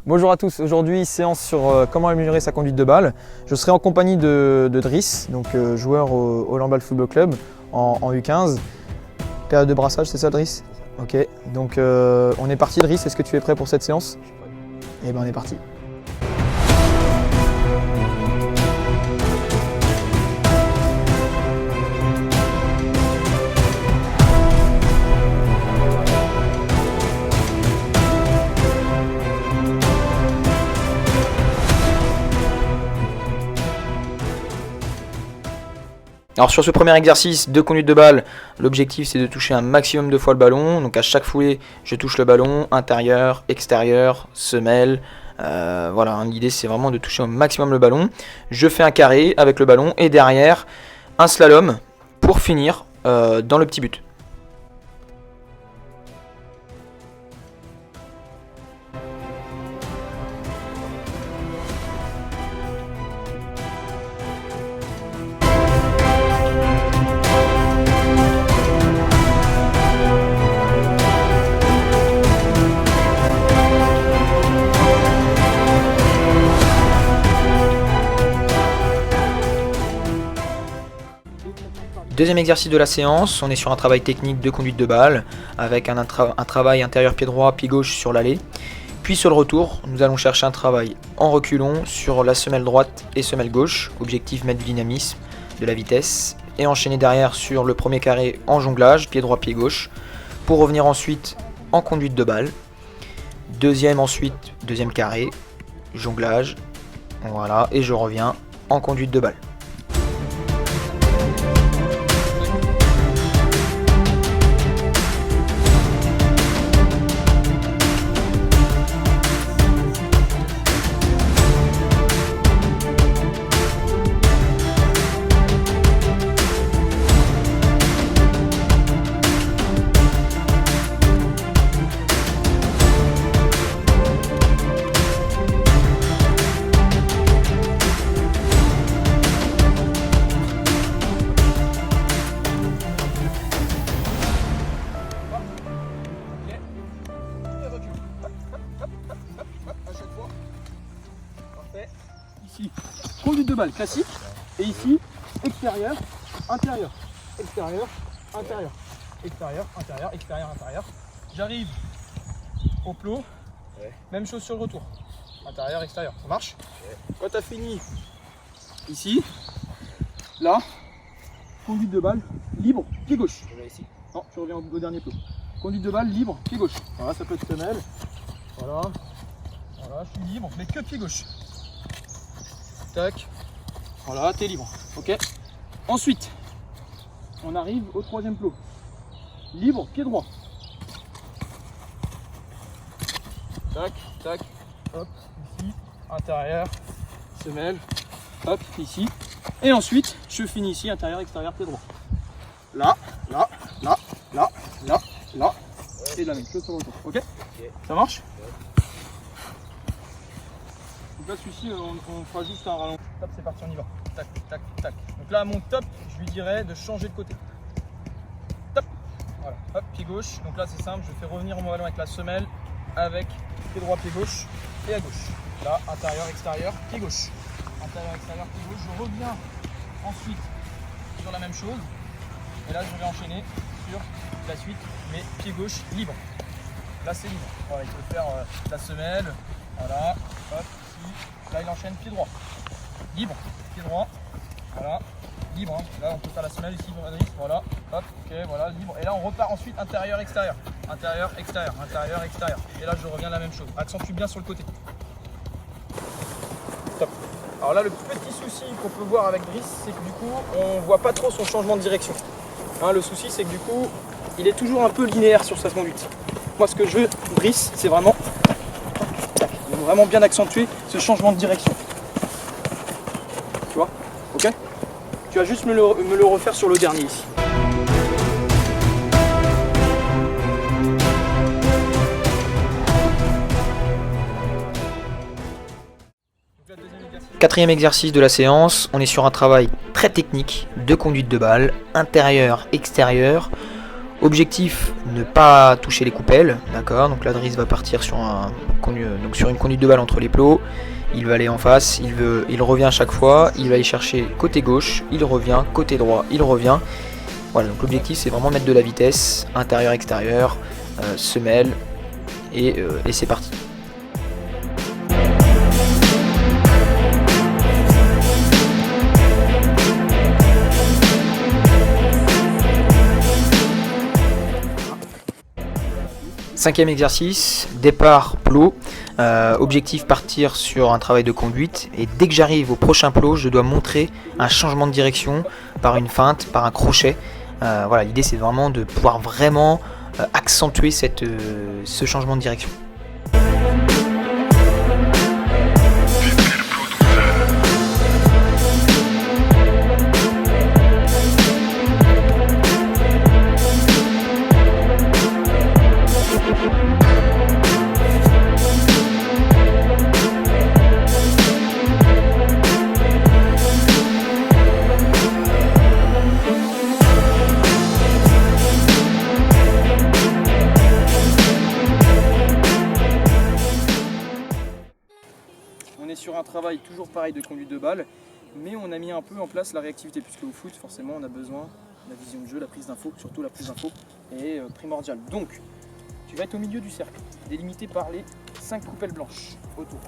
Bonjour à tous, aujourd'hui séance sur comment améliorer sa conduite de balle. Je serai en compagnie de Driss, donc joueur au Lamballe Football Club en U15. Période de brassage, c'est ça Driss? Ok, donc on est parti Driss, est-ce que tu es prêt pour cette séance? Eh bien on est parti. Alors sur ce premier exercice de conduite de balle, l'objectif c'est de toucher un maximum de fois le ballon. Donc à chaque foulée, je touche le ballon, intérieur, extérieur, semelle. Voilà, l'idée c'est vraiment de toucher au maximum le ballon. Je fais un carré avec le ballon et derrière un slalom pour finir dans le petit but. Deuxième exercice de la séance, on est sur un travail technique de conduite de balle avec un travail intérieur pied droit, pied gauche sur l'allée. Puis sur le retour, nous allons chercher un travail en reculons sur la semelle droite et semelle gauche. Objectif mettre du dynamisme, de la vitesse et enchaîner derrière sur le premier carré en jonglage, pied droit, pied gauche, pour revenir ensuite en conduite de balle. Deuxième carré, jonglage, voilà, et je reviens en conduite de balle. Ici, conduite de balle classique, et ici, extérieur, intérieur, extérieur, intérieur, extérieur, intérieur, extérieur, intérieur. J'arrive au plot, même chose sur le retour, intérieur, extérieur, ça marche? Quand tu as fini ici, là, conduite de balle, libre, pied gauche. Non, je reviens au dernier plot. Conduite de balle, libre, pied gauche. Voilà, ça peut être semelle. Voilà, voilà, je suis libre, mais que pied gauche. Tac, voilà, t'es libre, ok. Ensuite, on arrive au troisième plot. Libre, pied droit. Tac, tac, hop, ici, intérieur, semelle, hop, ici. Et ensuite, je finis ici, intérieur, extérieur, pied droit. Là, là, là, là, là, là. Et la même chose sur le retour, ok. Ça marche? Donc là, celui-ci, on fera juste un rallonge. Top, c'est parti, on y va. Tac, tac, tac. Donc là, à mon top, je lui dirais de changer de côté. Top. Voilà, hop, pied gauche. Donc là, c'est simple, je fais revenir mon ballon avec la semelle, avec pied droit, pied gauche et à gauche. Là, intérieur, extérieur, pied gauche. Intérieur, extérieur, pied gauche. Je reviens ensuite sur la même chose. Et là, je vais enchaîner sur la suite, mais pied gauche libre. Là, c'est libre. Voilà, il peut faire la semelle. Voilà, hop. Là il enchaîne pied droit, libre, pied droit, voilà, libre, hein. Là on peut faire la semelle ici, voilà, hop, ok, voilà, libre. Et là on repart ensuite intérieur, extérieur, intérieur, extérieur, intérieur, extérieur. Et là je reviens la même chose, accentue bien sur le côté. Top. Alors là le petit souci qu'on peut voir avec Driss, c'est que du coup on voit pas trop son changement de direction. Hein, le souci c'est que du coup il est toujours un peu linéaire sur sa conduite. Moi ce que je veux, Driss, c'est vraiment bien accentuer ce changement de direction. Tu vois? Ok? Tu vas juste me le refaire sur le dernier ici. Quatrième exercice de la séance, on est sur un travail très technique de conduite de balle, intérieur, extérieur. Objectif, ne pas toucher les coupelles, d'accord. Donc la drisse va partir sur une conduite de balle entre les plots. Il va aller en face, il revient à chaque fois, il va aller chercher côté gauche, il revient, côté droit, il revient. Voilà, donc l'objectif c'est vraiment mettre de la vitesse, intérieur, extérieur, semelle, et c'est parti. Cinquième exercice, départ plot, objectif partir sur un travail de conduite, et dès que j'arrive au prochain plot, je dois montrer un changement de direction par une feinte, par un crochet. Voilà, l'idée c'est vraiment de pouvoir vraiment accentuer ce changement de direction. On est sur un travail toujours pareil de conduite de balle, mais on a mis un peu en place la réactivité, puisque au foot, forcément, on a besoin de la vision de jeu, la prise d'info, surtout la prise d'info est primordiale. Donc, tu vas être au milieu du cercle, délimité par les 5 coupelles blanches autour.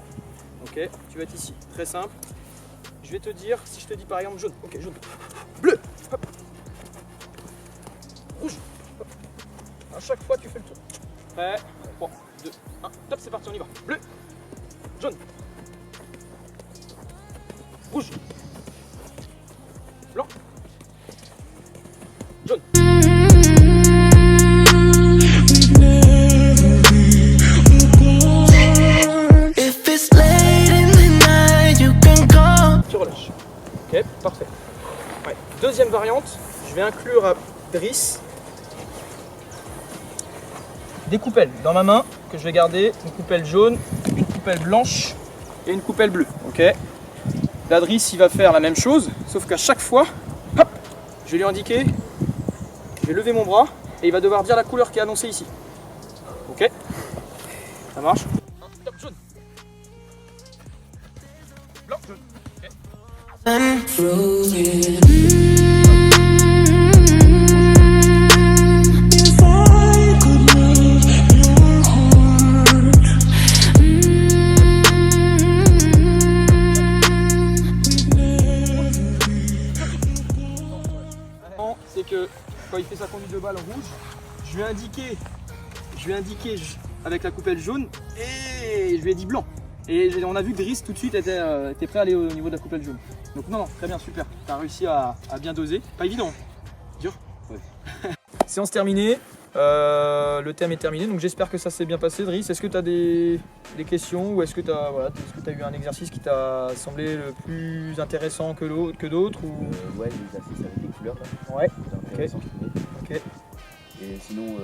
Ok, tu vas être ici, très simple. Je vais te dire, si je te dis par exemple jaune, ok, jaune, bleu, hop, rouge, hop. À chaque fois, tu fais le tour. Prêt, 3, 2, 1, top, c'est parti, on y va. Bleu, jaune, rouge, blanc, jaune. Tu relâches. Ok, parfait. Ouais. Deuxième variante, je vais inclure à drisse des coupelles dans ma main que je vais garder, une coupelle jaune, une coupelle blanche et une coupelle bleue. Ok. La drisse, il va faire la même chose, sauf qu'à chaque fois, hop, je vais lui indiquer, je vais lever mon bras et il va devoir dire la couleur qui est annoncée ici. Ok. Ça marche. Top, jaune. Blanc, jaune. Ok. C'est que quand il fait sa conduite de balle rouge, je lui ai indiqué avec la coupelle jaune et je lui ai dit blanc. Et on a vu que Driss tout de suite était prêt à aller au niveau de la coupelle jaune. Donc non, très bien, super. Tu as réussi à bien doser. Pas évident. Dur. Ouais. Séance terminée. Le thème est terminé, donc j'espère que ça s'est bien passé. Driss, est-ce que tu as des questions ou est-ce que tu as eu un exercice qui t'a semblé le plus intéressant que d'autres ou... Ouais, l'exercice avec les couleurs. Là. Ouais, ok. Et sinon,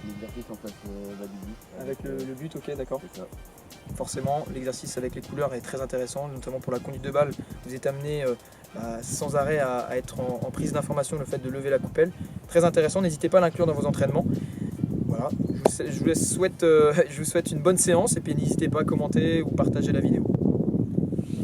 l'exercice en face du but. Avec le but, ok, d'accord. C'est ça. Forcément, l'exercice avec les couleurs est très intéressant, notamment pour la conduite de balle. Vous êtes amené sans arrêt à être en prise d'information, le fait de lever la coupelle. Très intéressant, n'hésitez pas à l'inclure dans vos entraînements. Voilà, je vous souhaite une bonne séance et puis n'hésitez pas à commenter ou partager la vidéo.